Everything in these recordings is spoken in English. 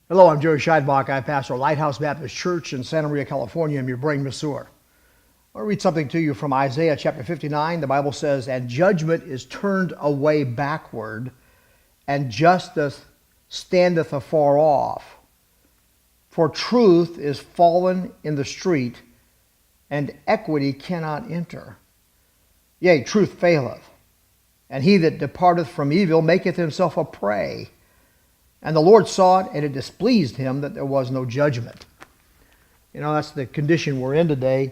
Hello, I'm Jerry Scheidbach. I pastor Lighthouse Baptist Church in Santa Maria, California. I'm your brain masseur. I want to read something to you from Isaiah chapter 59. The Bible says, "And judgment is turned away backward, and justice standeth afar off. For truth is fallen in the street, and equity cannot enter. Yea, truth faileth, and he that departeth from evil maketh himself a prey. And the Lord saw it, and it displeased him that there was no judgment." You know, that's the condition we're in today.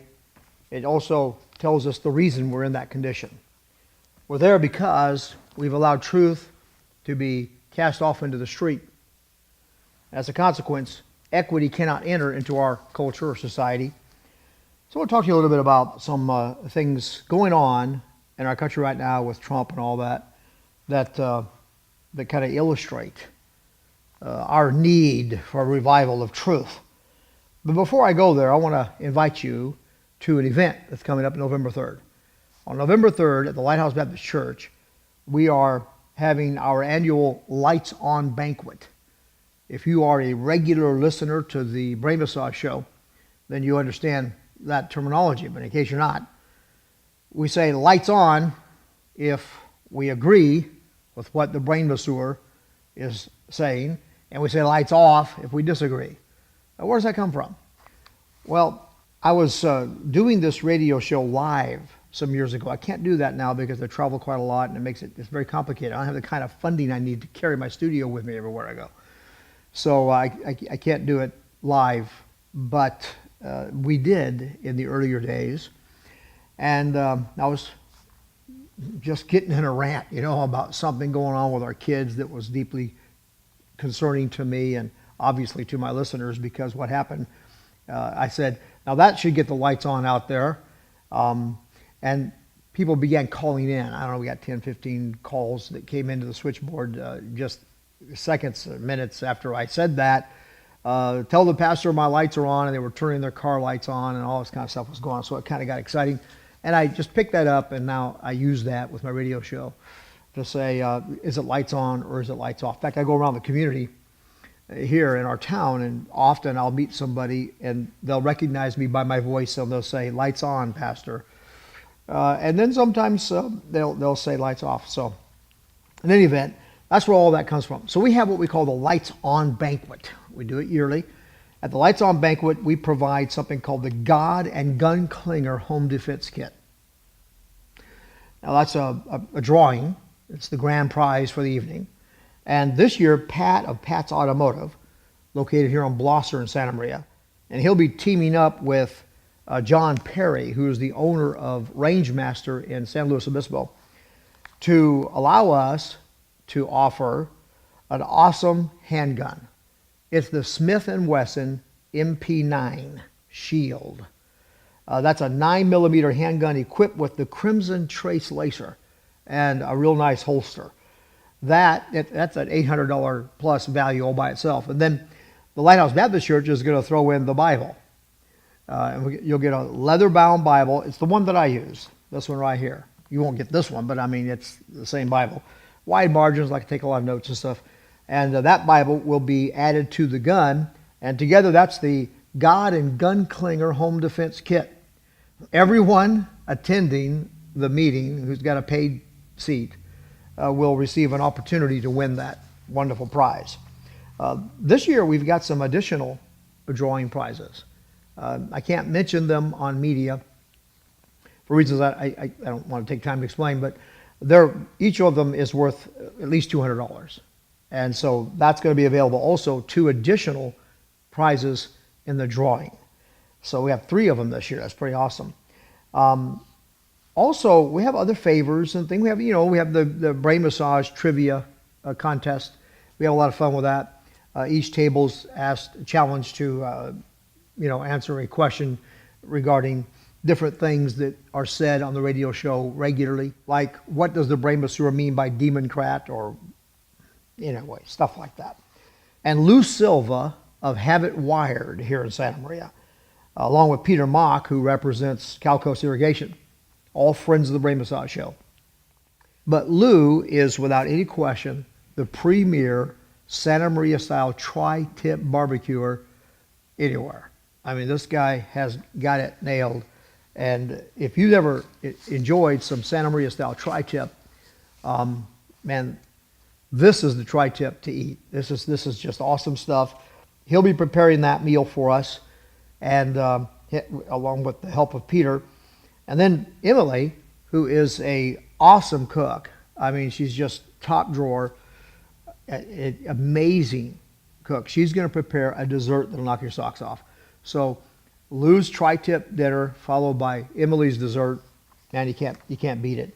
It also tells us the reason we're in that condition. We're there because we've allowed truth to be cast off into the street. As a consequence, equity cannot enter into our culture or society. So I want to talk to you a little bit about some things going on in our country right now with Trump and all that kind of illustrate our need for a revival of truth. But before I go there, I want to invite you to an event that's coming up November 3rd. On November 3rd at the Lighthouse Baptist Church, we are having our annual Lights On banquet. If you are a regular listener to the Brain Massage Show, then you understand that terminology. But in case you're not, we say lights on if we agree with what the brain masseur is saying, and we say lights off if we disagree. Now, where does that come from? Well, I was doing this radio show live some years ago. I can't do that now because I travel quite a lot, and it's very complicated. I don't have the kind of funding I need to carry my studio with me everywhere I go. So I can't do it live, but we did in the earlier days. And I was just getting in a rant, about something going on with our kids that was deeply concerning to me and obviously to my listeners, because what happened, I said, now that should get the lights on out there. And people began calling in. I don't know, we got 10, 15 calls that came into the switchboard just seconds, minutes after I said that. Tell the pastor my lights are on, and they were turning their car lights on, and all this kind of stuff was going on. So it kind of got exciting. And I just picked that up, and now I use that with my radio show to say, is it lights on or is it lights off? In fact, I go around the community here in our town, and often I'll meet somebody, and they'll recognize me by my voice, and they'll say, "Lights on, Pastor." And then sometimes they'll say lights off. So in any event, that's where all that comes from. So we have what we call the Lights On Banquet. We do it yearly. At the Lights On Banquet, we provide something called the God and Gun Clinger Home Defense Kit. Now that's a drawing. It's the grand prize for the evening. And this year, Pat of Pat's Automotive, located here on Blosser in Santa Maria, and he'll be teaming up with John Perry, who is the owner of Rangemaster in San Luis Obispo, to allow us to offer an awesome handgun. It's the Smith & Wesson MP9 Shield. That's a 9mm handgun equipped with the Crimson Trace laser and a real nice holster. That's an $800 plus value all by itself. And then the Lighthouse Baptist Church is going to throw in the Bible. And you'll get a leather-bound Bible. It's the one that I use, this one right here. You won't get this one, but I mean, it's the same Bible. Wide margins, I can take a lot of notes and stuff. And that Bible will be added to the gun. And together, that's the God and Gun Clinger Home Defense Kit. Everyone attending the meeting who's got a paid seat will receive an opportunity to win that wonderful prize. This year, we've got some additional drawing prizes. I can't mention them on media for reasons I don't want to take time to explain, but each of them is worth at least $200. And so that's going to be available. Also, 2 additional prizes in the drawing. So we have 3 of them this year. That's pretty awesome. Also, we have other favors and things. We have the brain massage trivia contest. We have a lot of fun with that. Each table's challenged to answer a question regarding different things that are said on the radio show regularly, like what does the brain masseur mean by democrat, or stuff like that. And Lou Silva of Have It Wired here in Santa Maria, along with Peter Mock, who represents Calcoast Irrigation, all friends of the Brain Massage Show. But Lou is, without any question, the premier Santa Maria style tri-tip barbecuer anywhere. I mean, this guy has got it nailed. And if you've ever enjoyed some Santa Maria style tri-tip, man, this is the tri-tip to eat. This is just awesome stuff. He'll be preparing that meal for us, and along with the help of Peter. And then Emily, who is a awesome cook. I mean, she's just top drawer, amazing cook. She's going to prepare a dessert that'll knock your socks off. So Lou's tri-tip dinner followed by Emily's dessert, and you can't beat it.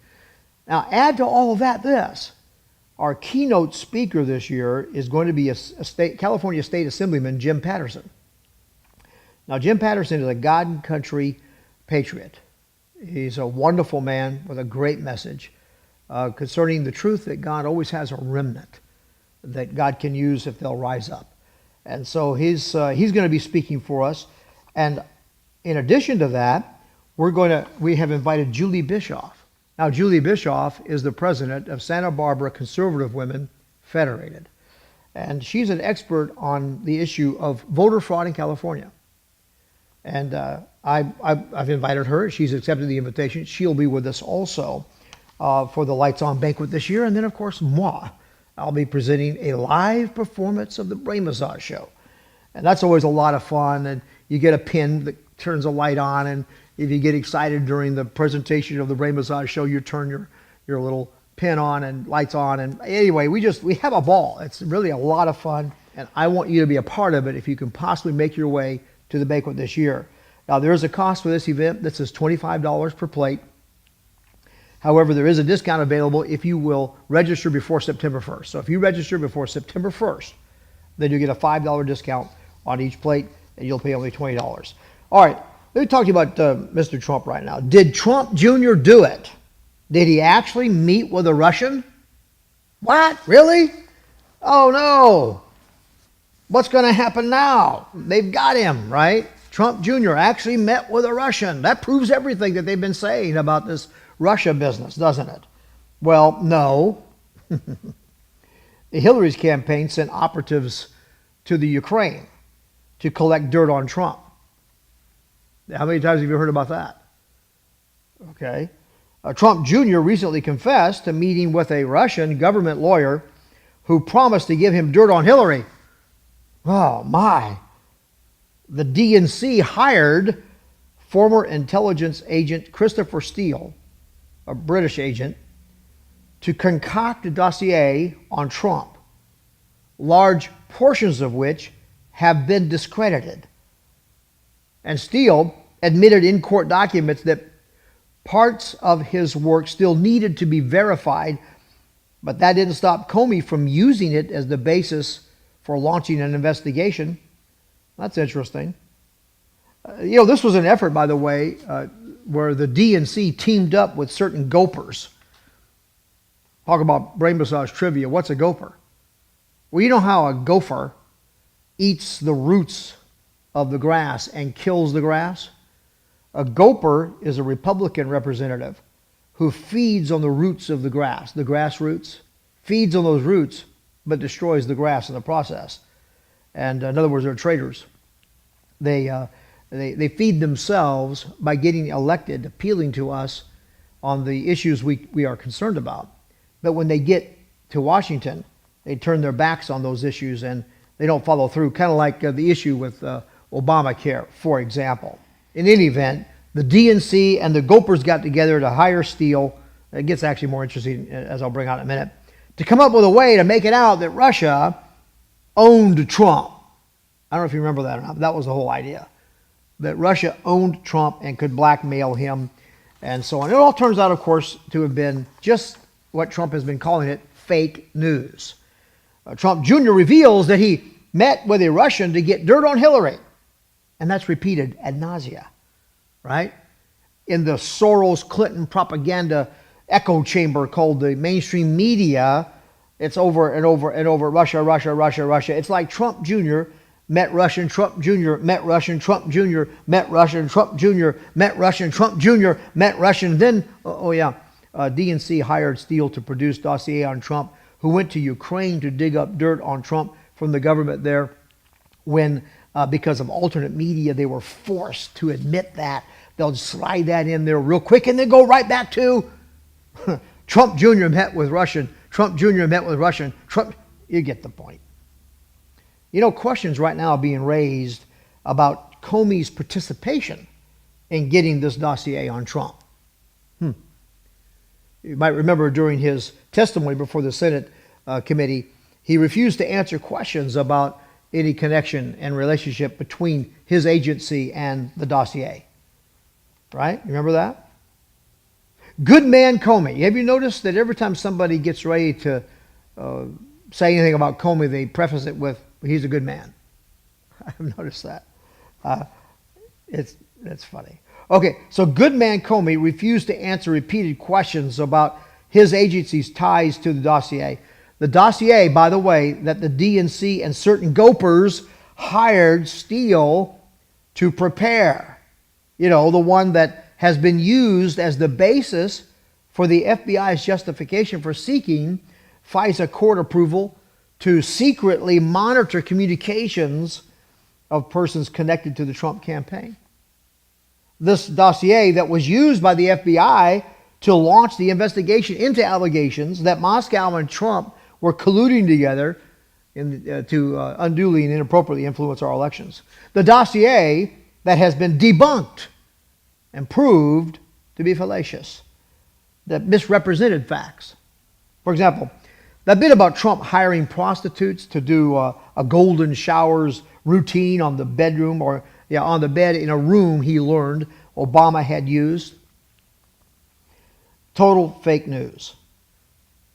Now add to all of that this. Our keynote speaker this year is going to be a California State Assemblyman, Jim Patterson. Now, Jim Patterson is a God&Country patriot. He's a wonderful man with a great message concerning the truth that God always has a remnant that God can use if they'll rise up. And so he's going to be speaking for us. And in addition to that, we have invited Julie Bischoff. Now, Julie Bischoff is the president of Santa Barbara Conservative Women Federated. And she's an expert on the issue of voter fraud in California. And I've invited her. She's accepted the invitation. She'll be with us also for the Lights On banquet this year. And then, of course, moi. I'll be presenting a live performance of the Brain Massage Show. And that's always a lot of fun. And you get a pin that turns a light on, and if you get excited during the presentation of the Brain Massage Show, you turn your little pin on and lights on. And anyway, we have a ball. It's really a lot of fun, and I want you to be a part of it if you can possibly make your way to the banquet this year. Now, there is a cost for this event. This is $25 per plate. However, there is a discount available if you will register before September 1st. So if you register before September 1st, then you get a $5 discount on each plate, and you'll pay only $20. All right. Let me talk to you about Mr. Trump right now. Did Trump Jr. do it? Did he actually meet with a Russian? What? Really? Oh, no. What's going to happen now? They've got him, right? Trump Jr. actually met with a Russian. That proves everything that they've been saying about this Russia business, doesn't it? Well, no. Hillary's campaign sent operatives to the Ukraine to collect dirt on Trump. How many times have you heard about that? Okay. Trump Jr. recently confessed to meeting with a Russian government lawyer who promised to give him dirt on Hillary. Oh, my. The DNC hired former intelligence agent Christopher Steele, a British agent, to concoct a dossier on Trump, large portions of which have been discredited. And Steele admitted in court documents that parts of his work still needed to be verified, but that didn't stop Comey from using it as the basis for launching an investigation. That's interesting. This was an effort, by the way, where the DNC teamed up with certain gopers. Talk about brain massage trivia. What's a gopher? Well, you know how a gopher eats the roots of the grass and kills the grass? A gopher is a Republican representative who feeds on the roots of the grass roots, feeds on those roots, but destroys the grass in the process. And in other words, they're traitors. They feed themselves by getting elected, appealing to us on the issues we are concerned about. But when they get to Washington, they turn their backs on those issues and they don't follow through, kind of like the issue with Obamacare, for example. In any event, the DNC and the Gopers got together to hire Steele. It gets actually more interesting, as I'll bring out in a minute, to come up with a way to make it out that Russia owned Trump. I don't know if you remember that or not, but that was the whole idea. That Russia owned Trump and could blackmail him and so on. It all turns out, of course, to have been just what Trump has been calling it, fake news. Trump Jr. reveals that he met with a Russian to get dirt on Hillary. And that's repeated ad nausea, right? In the Soros-Clinton propaganda echo chamber called the mainstream media, it's over and over and over, Russia, Russia, Russia, Russia. It's like Trump Jr. met Russian, Trump Jr. met Russian, Trump Jr. met Russian, Trump Jr. met Russian, Trump Jr. met Russian. Then, DNC hired Steele to produce dossier on Trump, who went to Ukraine to dig up dirt on Trump from the government there when, because of alternate media, they were forced to admit that. They'll slide that in there real quick and then go right back to Trump Jr. met with Russian. Trump Jr. met with Russian. Trump, you get the point. You know, questions right now are being raised about Comey's participation in getting this dossier on Trump. You might remember during his testimony before the Senate committee, he refused to answer questions about any connection and relationship between his agency and the dossier. Right? You remember that? Good man Comey. Have you noticed that every time somebody gets ready to say anything about Comey, they preface it with, he's a good man. I've noticed that. It's funny. Okay, so good man Comey refused to answer repeated questions about his agency's ties to the dossier. The dossier, by the way, that the DNC and certain gopers hired Steele to prepare. You know, the one that has been used as the basis for the FBI's justification for seeking FISA court approval to secretly monitor communications of persons connected to the Trump campaign. This dossier that was used by the FBI to launch the investigation into allegations that Moscow and Trump were colluding together to unduly and inappropriately influence our elections. The dossier that has been debunked and proved to be fallacious, that misrepresented facts. For example, that bit about Trump hiring prostitutes to do a golden showers routine on the bedroom or on the bed in a room he learned Obama had used. Total fake news.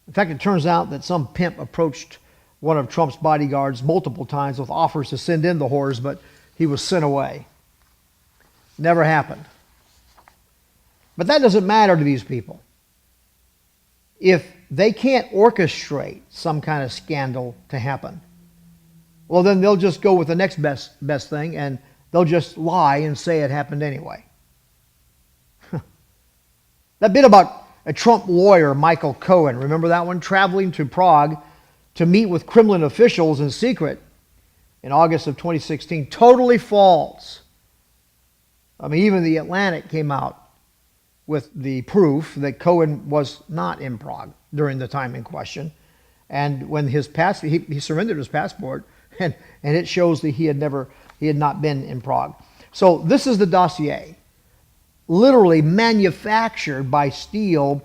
In fact, it turns out that some pimp approached one of Trump's bodyguards multiple times with offers to send in the whores, but he was sent away. Never happened. But that doesn't matter to these people. If they can't orchestrate some kind of scandal to happen, well, then they'll just go with the next best thing, and they'll just lie and say it happened anyway. That bit about a Trump lawyer, Michael Cohen, remember that one? Traveling to Prague to meet with Kremlin officials in secret in August of 2016. Totally false. I mean, even the Atlantic came out with the proof that Cohen was not in Prague during the time in question. And when he surrendered his passport, and it shows that he had not been in Prague. So this is the dossier, literally manufactured by Steele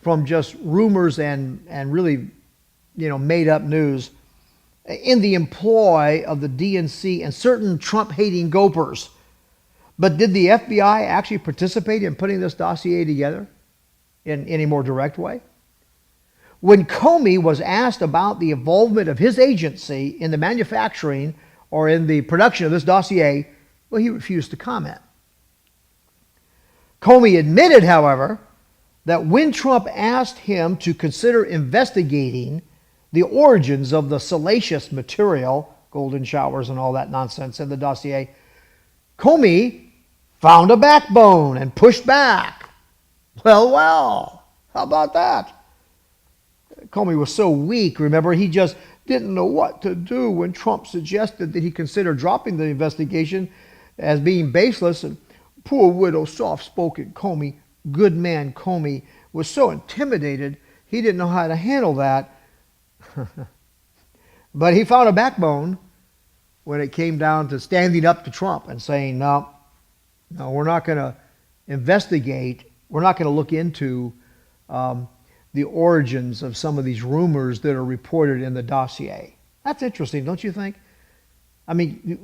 from just rumors and really, made up news in the employ of the DNC and certain Trump-hating gopers. But did the FBI actually participate in putting this dossier together in any more direct way? When Comey was asked about the involvement of his agency in the manufacturing or in the production of this dossier, well, he refused to comment. Comey admitted, however, that when Trump asked him to consider investigating the origins of the salacious material, golden showers and all that nonsense in the dossier, Comey found a backbone and pushed back. Well, how about that? Comey was so weak, remember, he just didn't know what to do when Trump suggested that he consider dropping the investigation as being baseless. And poor widow, soft-spoken Comey, good man Comey, was so intimidated he didn't know how to handle that. But he found a backbone when it came down to standing up to Trump and saying, no, we're not going to investigate. We're not going to look into the origins of some of these rumors that are reported in the dossier. That's interesting, don't you think? I mean,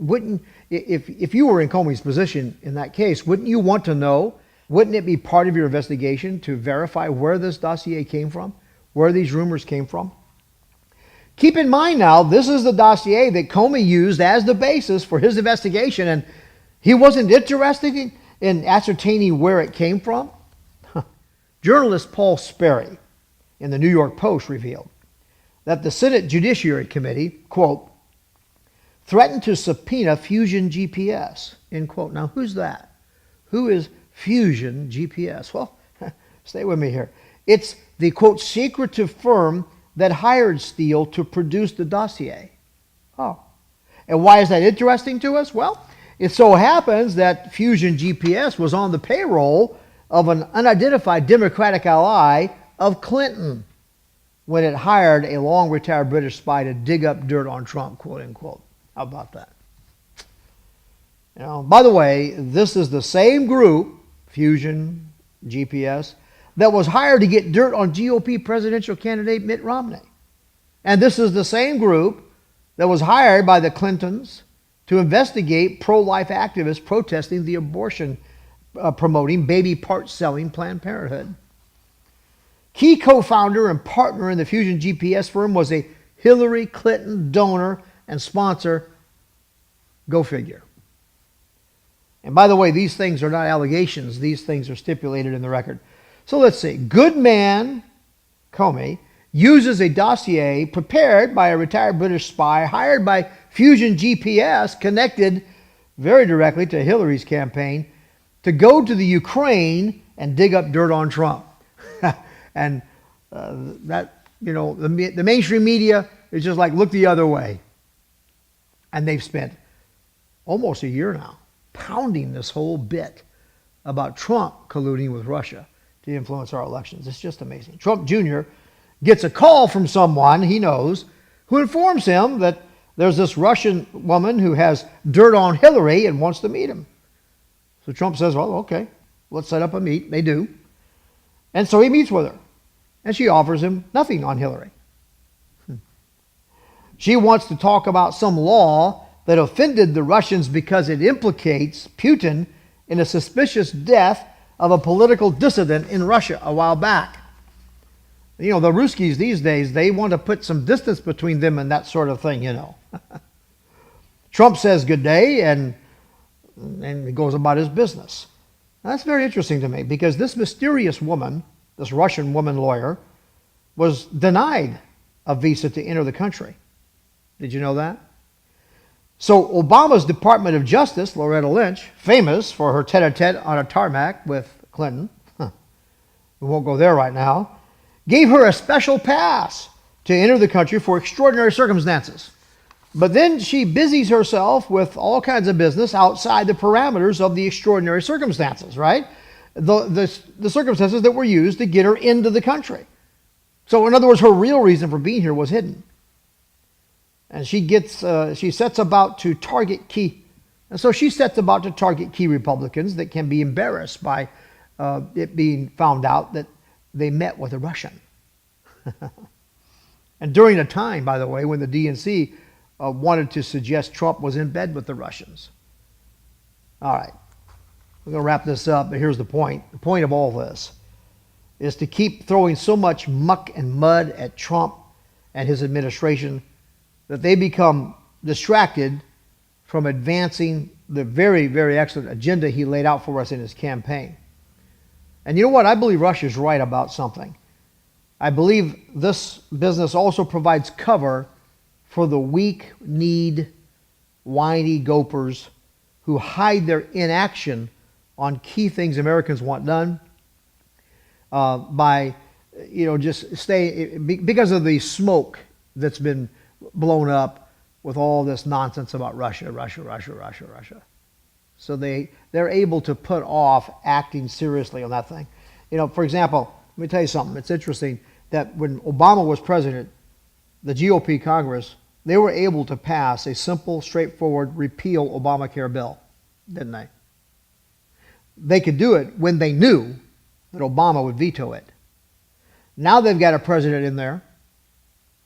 if you were in Comey's position in that case, wouldn't you want to know? Wouldn't it be part of your investigation to verify where this dossier came from, where these rumors came from? Keep in mind now, this is the dossier that Comey used as the basis for his investigation, and he wasn't interested in ascertaining where it came from. Journalist Paul Sperry in the New York Post revealed that the Senate Judiciary Committee, quote, threatened to subpoena Fusion GPS, end quote. Now, who's that? Who is Fusion GPS? Well, stay with me here. It's the, quote, secretive firm that hired Steele to produce the dossier. Oh. And why is that interesting to us? Well, it so happens that Fusion GPS was on the payroll of an unidentified Democratic ally of Clinton when it hired a long-retired British spy to dig up dirt on Trump, quote unquote. How about that? You know, by the way, this is the same group, Fusion GPS, that was hired to get dirt on GOP presidential candidate Mitt Romney. And this is the same group that was hired by the Clintons to investigate pro-life activists protesting the abortion promoting, baby part selling Planned Parenthood. Key co-founder and partner in the Fusion GPS firm was a Hillary Clinton donor and sponsor. Go figure. And by the way, these things are not allegations. These things are stipulated in the record. So let's see. Good man, Comey, uses a dossier prepared by a retired British spy hired by Fusion GPS, connected very directly to Hillary's campaign, to go to the Ukraine and dig up dirt on Trump. And that, you know, the mainstream media is just like, look the other way. And they've spent almost a year now pounding this whole bit about Trump colluding with Russia to influence our elections. It's just amazing. Trump Jr. gets a call from someone he knows who informs him that there's this Russian woman who has dirt on Hillary and wants to meet him. So Trump says, well, okay, let's set up a meet. They do. And so he meets with her. And she offers him nothing on Hillary. She wants to talk about some law that offended the Russians because it implicates Putin in a suspicious death of a political dissident in Russia a while back. You know, the Ruskies these days, they want to put some distance between them and that sort of thing, you know. Trump says good day and he goes about his business. Now, that's very interesting to me because this mysterious woman, this Russian woman lawyer, was denied a visa to enter the country. Did you know that? So Obama's Department of Justice, Loretta Lynch, famous for her tete-a-tete on a tarmac with Clinton, we won't go there right now, gave her a special pass to enter the country for extraordinary circumstances. But then she busies herself with all kinds of business outside the parameters of the extraordinary circumstances, right? The circumstances that were used to get her into the country. So in other words, her real reason for being here was hidden. And she sets about to target key. And so she sets about to target key Republicans that can be embarrassed by it being found out that they met with a Russian. And during a time, by the way, when the DNC wanted to suggest Trump was in bed with the Russians. All right. We're going to wrap this up, but here's the point. The point of all this is to keep throwing so much muck and mud at Trump and his administration that they become distracted from advancing the very, very excellent agenda he laid out for us in his campaign. And you know what? I believe Russia's right about something. I believe this business also provides cover for the weak-kneed, whiny gopers who hide their inaction on key things Americans want done by, you know, just because of the smoke that's been blown up with all this nonsense about Russia. So they're able to put off acting seriously on that thing. You know, for example, let me tell you something. It's interesting that when Obama was president, the GOP Congress, they were able to pass a simple, straightforward repeal Obamacare bill, didn't they? They could do it when they knew that Obama would veto it. Now they've got a president in there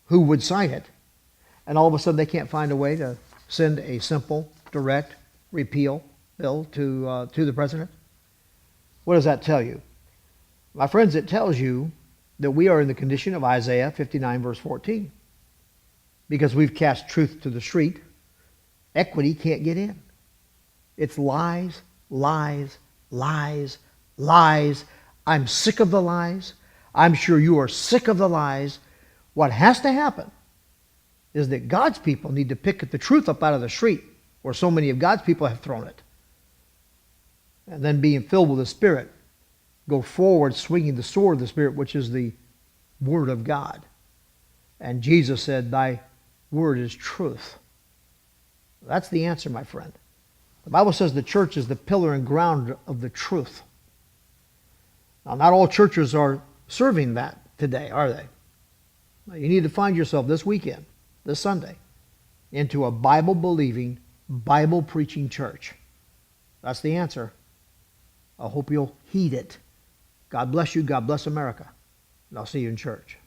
who would sign it, and all of a sudden they can't find a way to send a simple, direct repeal bill to the president. What does that tell you? My friends, it tells you that we are in the condition of Isaiah 59, verse 14. Because we've cast truth to the street, equity can't get in. It's lies, lies, lies, lies. I'm sick of the lies. I'm sure you are sick of the lies. What has to happen is that God's people need to pick the truth up out of the street where so many of God's people have thrown it. And then being filled with the Spirit, go forward swinging the sword of the Spirit, which is the Word of God. And Jesus said, thy word is truth. That's the answer, my friend. The Bible says the church is the pillar and ground of the truth. Now, not all churches are serving that today, are they? You need to find yourself this weekend, this Sunday, into a Bible-believing, Bible-preaching church. That's the answer. I hope you'll heed it. God bless you. God bless America. And I'll see you in church.